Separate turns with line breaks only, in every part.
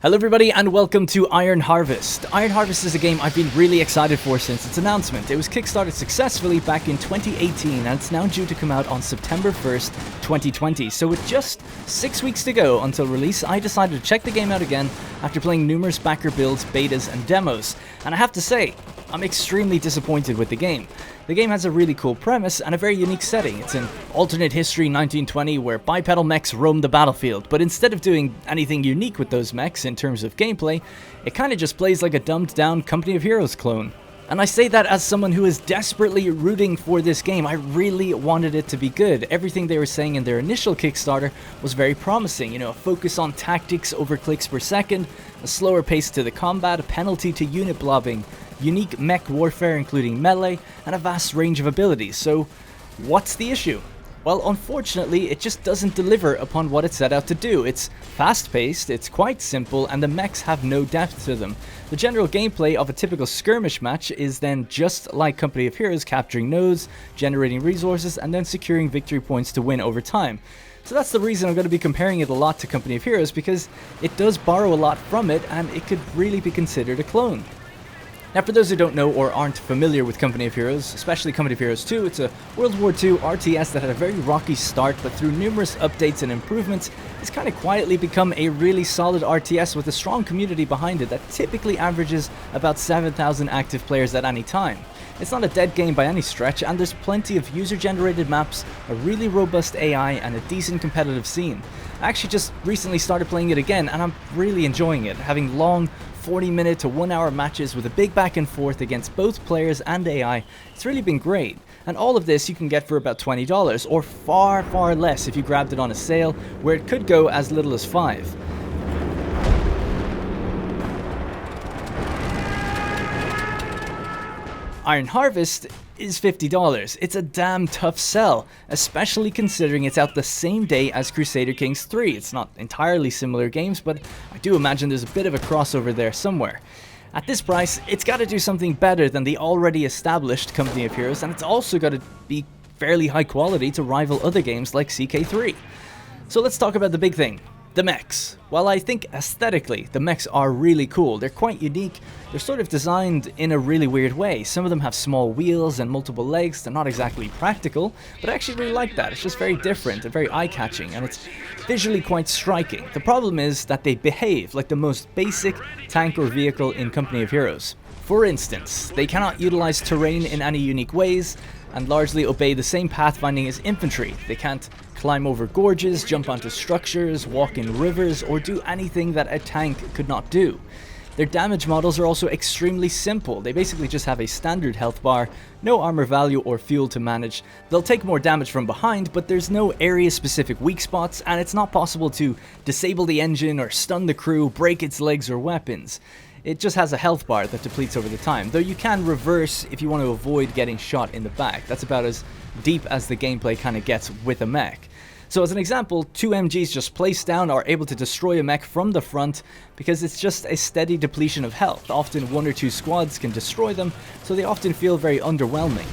Hello everybody and welcome to Iron Harvest. Iron Harvest is a game I've been really excited for since its announcement. It was kickstarted successfully back in 2018 and it's now due to come out on September 1st, 2020. So with just 6 weeks to go until release, I decided to check the game out again after playing numerous backer builds, betas and demos. And I have to say, I'm extremely disappointed with the game. The game has a really cool premise and a very unique setting. It's an alternate history 1920 where bipedal mechs roam the battlefield, but instead of doing anything unique with those mechs in terms of gameplay, it kinda just plays like a dumbed down Company of Heroes clone. And I say that as someone who is desperately rooting for this game. I really wanted it to be good. Everything they were saying in their initial Kickstarter was very promising. You know, a focus on tactics over clicks per second, a slower pace to the combat, a penalty to unit blobbing, unique mech warfare including melee, and a vast range of abilities. So, what's the issue? Well, unfortunately, it just doesn't deliver upon what it set out to do. It's fast-paced, it's quite simple, and the mechs have no depth to them. The general gameplay of a typical skirmish match is then just like Company of Heroes, capturing nodes, generating resources, and then securing victory points to win over time. So that's the reason I'm going to be comparing it a lot to Company of Heroes, because it does borrow a lot from it, and it could really be considered a clone. Now, for those who don't know or aren't familiar with Company of Heroes, especially Company of Heroes 2, it's a World War II RTS that had a very rocky start, but through numerous updates and improvements, it's kind of quietly become a really solid RTS with a strong community behind it that typically averages about 7,000 active players at any time. It's not a dead game by any stretch, and there's plenty of user-generated maps, a really robust AI, and a decent competitive scene. I actually just recently started playing it again, and I'm really enjoying it, having long 40-minute to 1-hour matches with a big back and forth against both players and AI. It's really been great. And all of this you can get for about $20, or far, far less if you grabbed it on a sale, where it could go as little as $5. Iron Harvest is $50. It's a damn tough sell, especially considering it's out the same day as Crusader Kings 3. It's not entirely similar games, but I do imagine there's a bit of a crossover there somewhere. At this price, it's got to do something better than the already established Company of Heroes, and it's also got to be fairly high quality to rival other games like CK3. So let's talk about the big thing. The mechs. While I think aesthetically the mechs are really cool, they're quite unique, they're sort of designed in a really weird way. Some of them have small wheels and multiple legs, they're not exactly practical, but I actually really like that. It's just very different and very eye-catching, and it's visually quite striking. The problem is that they behave like the most basic tank or vehicle in Company of Heroes. For instance, they cannot utilize terrain in any unique ways, and largely obey the same pathfinding as infantry. They can't climb over gorges, jump onto structures, walk in rivers, or do anything that a tank could not do. Their damage models are also extremely simple. They basically just have a standard health bar, no armor value or fuel to manage. They'll take more damage from behind, but there's no area-specific weak spots, and it's not possible to disable the engine or stun the crew, break its legs or weapons. It just has a health bar that depletes over the time, though you can reverse if you want to avoid getting shot in the back. That's about as deep as the gameplay kind of gets with a mech. So as an example, 2 MGs just placed down are able to destroy a mech from the front because it's just a steady depletion of health. Often 1 or 2 squads can destroy them, so they often feel very underwhelming.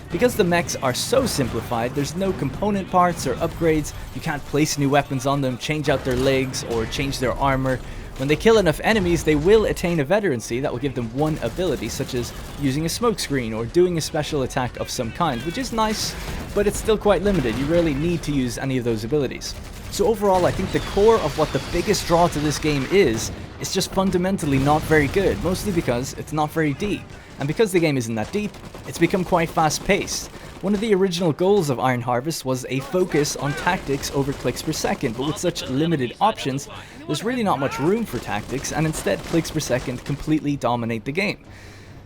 Because the mechs are so simplified, there's no component parts or upgrades, you can't place new weapons on them, change out their legs, or change their armor. When they kill enough enemies, they will attain a veterancy that will give them one ability, such as using a smokescreen or doing a special attack of some kind, which is nice, but it's still quite limited. You rarely need to use any of those abilities. So overall, I think the core of what the biggest draw to this game is just fundamentally not very good, mostly because it's not very deep. And because the game isn't that deep, it's become quite fast-paced. One of the original goals of Iron Harvest was a focus on tactics over clicks per second, but with such limited options, there's really not much room for tactics, and instead clicks per second completely dominate the game.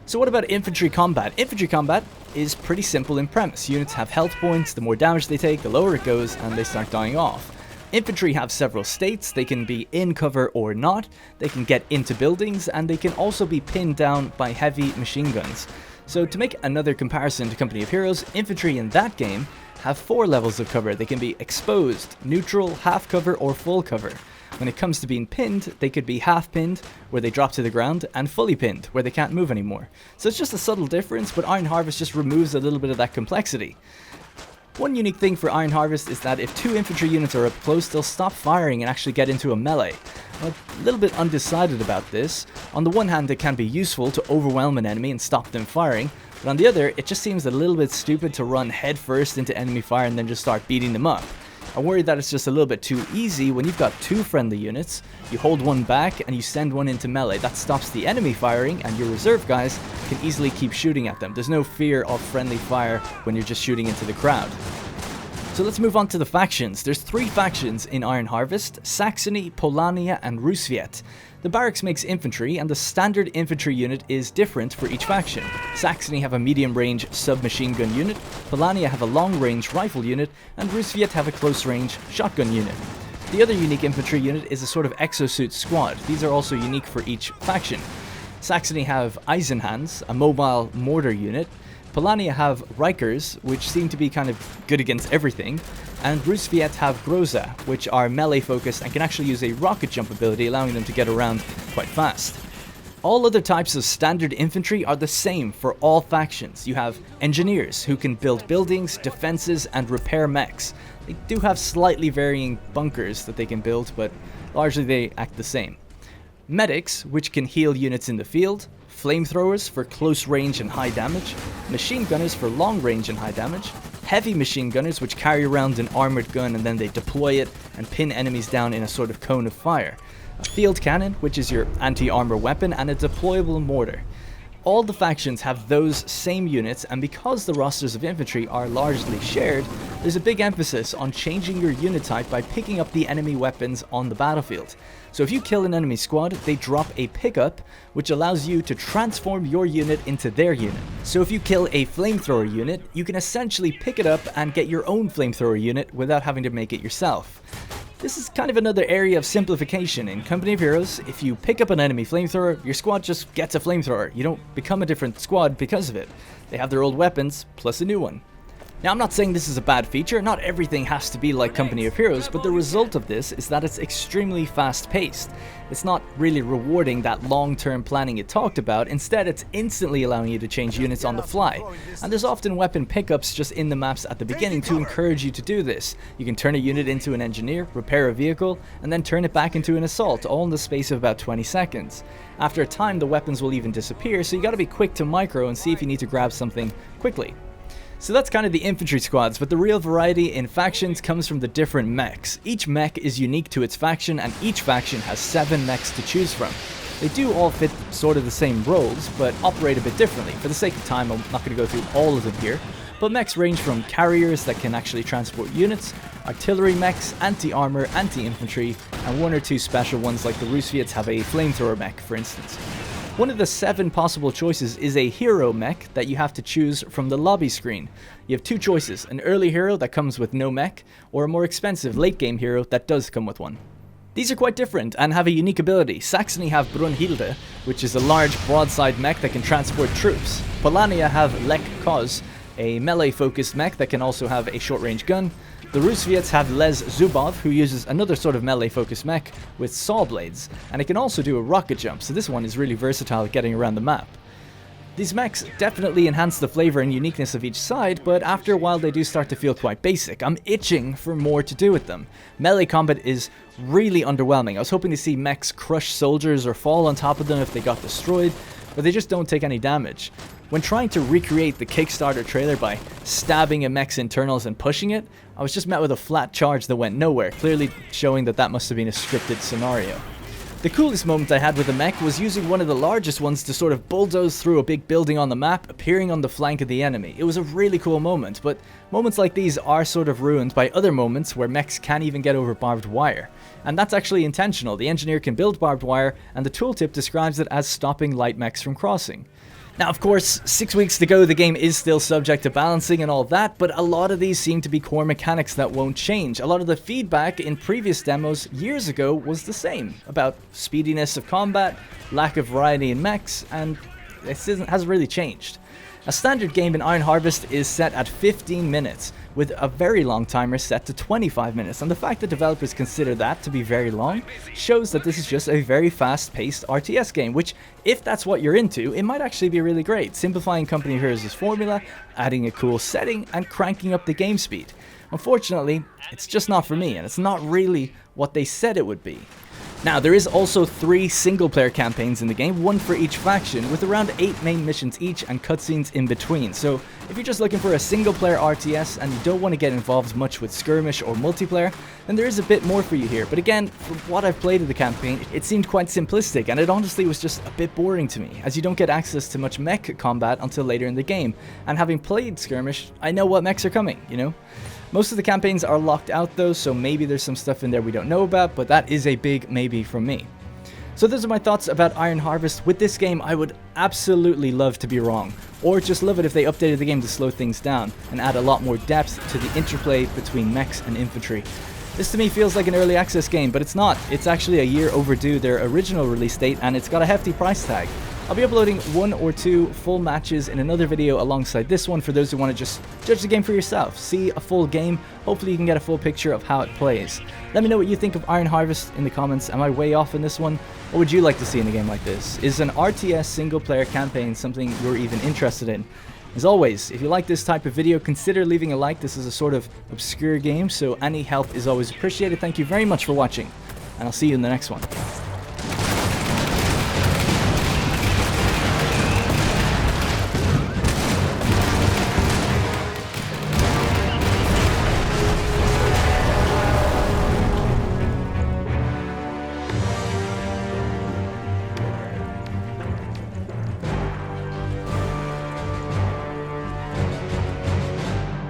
So what about infantry combat? Infantry combat is pretty simple in premise. Units have health points, the more damage they take, the lower it goes, and they start dying off. Infantry have several states. They can be in cover or not, they can get into buildings, and they can also be pinned down by heavy machine guns. So to make another comparison to Company of Heroes, infantry in that game have 4 levels of cover. They can be exposed, neutral, half cover, or full cover. When it comes to being pinned, they could be half pinned, where they drop to the ground, and fully pinned, where they can't move anymore. So it's just a subtle difference, but Iron Harvest just removes a little bit of that complexity. One unique thing for Iron Harvest is that if 2 infantry units are up close, they'll stop firing and actually get into a melee. I'm a little bit undecided about this. On the one hand, it can be useful to overwhelm an enemy and stop them firing, but on the other, it just seems a little bit stupid to run headfirst into enemy fire and then just start beating them up. I'm worried that it's just a little bit too easy. When you've got 2 friendly units, you hold one back and you send one into melee. That stops the enemy firing, and your reserve guys can easily keep shooting at them. There's no fear of friendly fire when you're just shooting into the crowd. So let's move on to the factions. There's 3 factions in Iron Harvest: Saxony, Polania, and Rusviet. The barracks makes infantry, and the standard infantry unit is different for each faction. Saxony have a medium-range submachine gun unit, Polania have a long-range rifle unit, and Rusviet have a close-range shotgun unit. The other unique infantry unit is a sort of exosuit squad. These are also unique for each faction. Saxony have Eisenhans, a mobile mortar unit. Polania have Rikers, which seem to be kind of good against everything, and Rusviet have Groza, which are melee focused and can actually use a rocket jump ability, allowing them to get around quite fast. All other types of standard infantry are the same for all factions. You have engineers who can build buildings, defenses, and repair mechs. They do have slightly varying bunkers that they can build, but largely they act the same. Medics, which can heal units in the field. Flamethrowers for close range and high damage, machine gunners for long range and high damage, heavy machine gunners which carry around an armored gun and then they deploy it and pin enemies down in a sort of cone of fire, a field cannon which is your anti-armor weapon, and a deployable mortar. All the factions have those same units, and because the rosters of infantry are largely shared, there's a big emphasis on changing your unit type by picking up the enemy weapons on the battlefield. So if you kill an enemy squad, they drop a pickup, which allows you to transform your unit into their unit. So if you kill a flamethrower unit, you can essentially pick it up and get your own flamethrower unit without having to make it yourself. This is kind of another area of simplification. In Company of Heroes, if you pick up an enemy flamethrower, your squad just gets a flamethrower. You don't become a different squad because of it. They have their old weapons, plus a new one. Now, I'm not saying this is a bad feature, not everything has to be like Company of Heroes, but the result of this is that it's extremely fast-paced. It's not really rewarding that long-term planning it talked about, instead it's instantly allowing you to change units on the fly. And there's often weapon pickups just in the maps at the beginning to encourage you to do this. You can turn a unit into an engineer, repair a vehicle, and then turn it back into an assault, all in the space of about 20 seconds. After a time, the weapons will even disappear, so you gotta be quick to micro and see if you need to grab something quickly. So that's kind of the infantry squads, but the real variety in factions comes from the different mechs. Each mech is unique to its faction, and each faction has 7 mechs to choose from. They do all fit sort of the same roles, but operate a bit differently. For the sake of time, I'm not going to go through all of them here, but mechs range from carriers that can actually transport units, artillery mechs, anti-armor, anti-infantry, and 1 or 2 special ones like the Rusviets have a flamethrower mech, for instance. One of the 7 possible choices is a hero mech that you have to choose from the lobby screen. You have 2 choices, an early hero that comes with no mech, or a more expensive late game hero that does come with one. These are quite different and have a unique ability. Saxony have Brunhilde, which is a large broadside mech that can transport troops. Polania have Lech Koz, a melee focused mech that can also have a short range gun. The Rusviets have Les Zubov, who uses another sort of melee-focused mech with saw blades, and it can also do a rocket jump, so this one is really versatile at getting around the map. These mechs definitely enhance the flavor and uniqueness of each side, but after a while they do start to feel quite basic. I'm itching for more to do with them. Melee combat is really underwhelming. I was hoping to see mechs crush soldiers or fall on top of them if they got destroyed, but they just don't take any damage. When trying to recreate the Kickstarter trailer by stabbing a mech's internals and pushing it, I was just met with a flat charge that went nowhere, clearly showing that that must have been a scripted scenario. The coolest moment I had with the mech was using one of the largest ones to sort of bulldoze through a big building on the map, appearing on the flank of the enemy. It was a really cool moment, but moments like these are sort of ruined by other moments where mechs can't even get over barbed wire. And that's actually intentional. The engineer can build barbed wire, and the tooltip describes it as stopping light mechs from crossing. Now, of course, 6 weeks to go, the game is still subject to balancing and all that, but a lot of these seem to be core mechanics that won't change. A lot of the feedback in previous demos years ago was the same, about speediness of combat, lack of variety in mechs, and it hasn't really changed. A standard game in Iron Harvest is set at 15 minutes, with a very long timer set to 25 minutes, and the fact that developers consider that to be very long shows that this is just a very fast-paced RTS game, which, if that's what you're into, it might actually be really great, simplifying Company of Heroes' formula, adding a cool setting, and cranking up the game speed. Unfortunately, it's just not for me, and it's not really what they said it would be. Now, there is also 3 single-player campaigns in the game, 1 for each faction, with around 8 main missions each and cutscenes in between. So, if you're just looking for a single-player RTS and you don't want to get involved much with skirmish or multiplayer, then there is a bit more for you here. But again, from what I've played of the campaign, it seemed quite simplistic, and it honestly was just a bit boring to me, as you don't get access to much mech combat until later in the game. And having played skirmish, I know what mechs are coming, you know? Most of the campaigns are locked out though, so maybe there's some stuff in there we don't know about, but that is a big maybe from me. So those are my thoughts about Iron Harvest. With this game, I would absolutely love to be wrong, or just love it if they updated the game to slow things down and add a lot more depth to the interplay between mechs and infantry. This to me feels like an early access game, but it's not. It's actually a year overdue their original release date, and it's got a hefty price tag. I'll be uploading 1 or 2 full matches in another video alongside this one for those who want to just judge the game for yourself, see a full game, hopefully you can get a full picture of how it plays. Let me know what you think of Iron Harvest in the comments. Am I way off in this one? What would you like to see in a game like this? Is an RTS single player campaign something you're even interested in? As always, if you like this type of video, consider leaving a like. This is a sort of obscure game, so any help is always appreciated. Thank you very much for watching, and I'll see you in the next one.